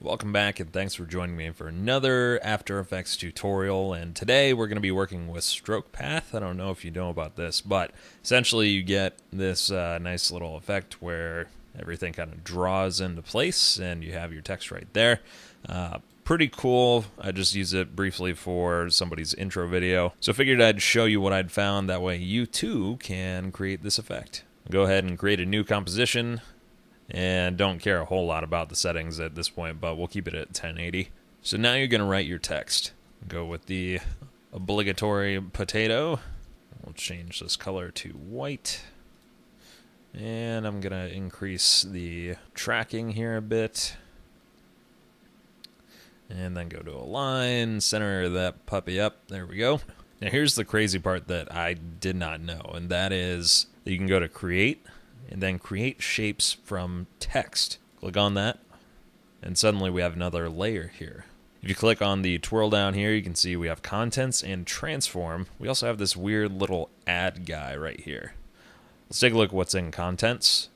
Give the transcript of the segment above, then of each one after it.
Welcome back and thanks for joining me for another After Effects tutorial, and today we're going to be working with stroke path. I don't know if you know about this, but essentially you get this nice little effect where everything kind of draws into place and you have your text right there. Pretty cool. I just used it briefly for somebody's intro video, so I figured I'd show you what I'd found, that way you too can create this effect. Go ahead and create a new composition. And don't care a whole lot about the settings at this point, but we'll keep it at 1080. So now you're going to write your text. Go with the obligatory potato. We'll change this color to white. And I'm going to increase the tracking here a bit. And then go to align, center that puppy up. There we go. Now here's the crazy part that I did not know, and that is that you can go to create, and then create shapes from text. Click on that, and suddenly we have another layer here. If you click on the twirl down here, you can see we have contents and transform. We also have this weird little add guy right here. Let's take a look at what's in contents.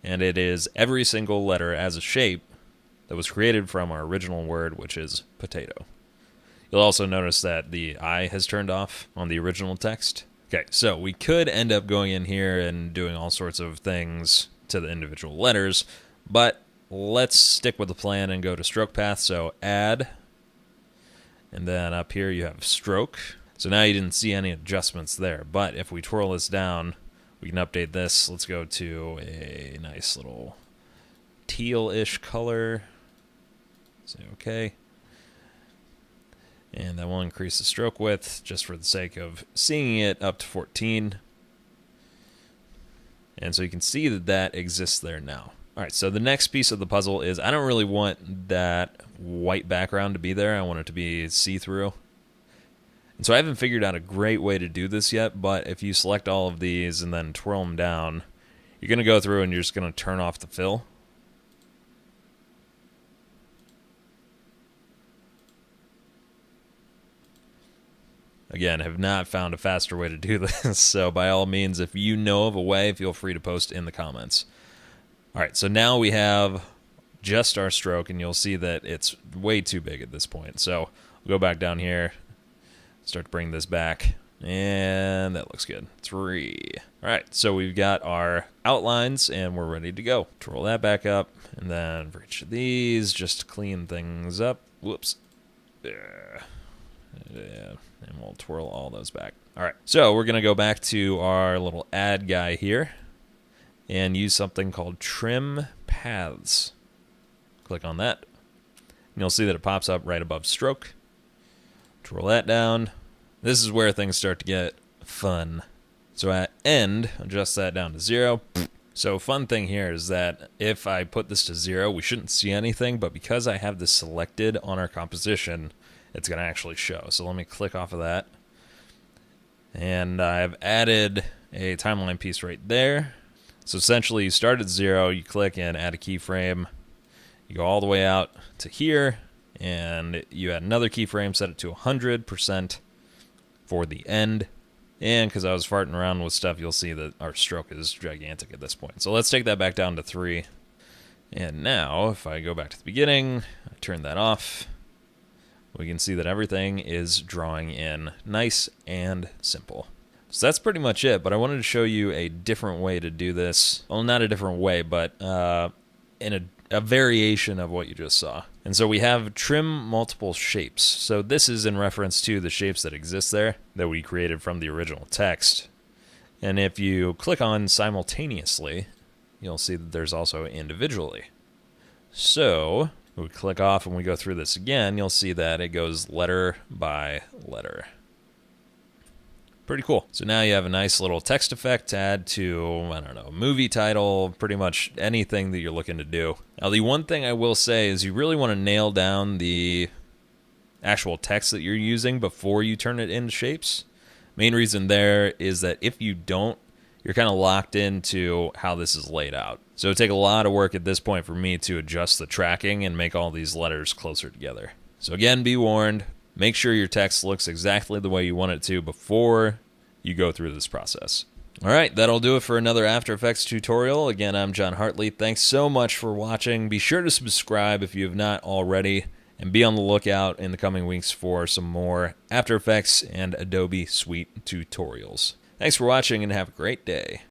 And it is every single letter as a shape that was created from our original word, which is potato. You'll also notice that the I has turned off on the original text. Okay, so we could end up going in here and doing all sorts of things to the individual letters, but let's stick with the plan and go to stroke path. So add, and then up here you have stroke. So now you didn't see any adjustments there, but if we twirl this down, we can update this. Let's go to a nice little teal-ish color. Say okay. And then we'll increase the stroke width just for the sake of seeing it up to 14. And so you can see that that exists there now. All right, so the next piece of the puzzle is I don't really want that white background to be there. I want it to be see-through. And so I haven't figured out a great way to do this yet, but if you select all of these and then twirl them down, you're going to go through and you're just going to turn off the fill. Again, have not found a faster way to do this, so by all means, if you know of a way, feel free to post in the comments. All right, so now we have just our stroke, and you'll see that it's way too big at this point. So we'll go back down here, start to bring this back, and that looks good. 3. All right, so we've got our outlines, and we're ready to go. Twirl that back up, and then for each of these, just to clean things up. Whoops. Yeah. And we'll twirl all those back. All right, so we're going to go back to our little add guy here and use something called trim paths. Click on that, and you'll see that it pops up right above stroke. Twirl that down. This is where things start to get fun. So at end, adjust that down to 0. So fun thing here is that if I put this to 0, we shouldn't see anything, but because I have this selected on our composition, it's going to actually show. So let me click off of that. And I've added a timeline piece right there. So essentially you start at 0, you click and add a keyframe. You go all the way out to here, and you add another keyframe, set it to 100% for the end. And because I was farting around with stuff, you'll see that our stroke is gigantic at this point. So let's take that back down to 3. And now if I go back to the beginning, I turn that off, we can see that everything is drawing in nice and simple. So that's pretty much it, but I wanted to show you a different way to do this. Well, not a different way, but in a variation of what you just saw. And so we have trim multiple shapes. So this is in reference to the shapes that exist there that we created from the original text. And if you click on simultaneously, you'll see that there's also individually. So we click off and we go through this again, you'll see that it goes letter by letter. Pretty cool. So now you have a nice little text effect to add to, I don't know, a movie title, pretty much anything that you're looking to do. Now the one thing I will say is you really want to nail down the actual text that you're using before you turn it into shapes. Main reason there is that if you don't, you're kind of locked into how this is laid out. So it'd take a lot of work at this point for me to adjust the tracking and make all these letters closer together. So again, be warned, make sure your text looks exactly the way you want it to before you go through this process. All right, that'll do it for another After Effects tutorial. Again, I'm John Hartley. Thanks so much for watching. Be sure to subscribe if you have not already, and be on the lookout in the coming weeks for some more After Effects and Adobe Suite tutorials. Thanks for watching, and have a great day.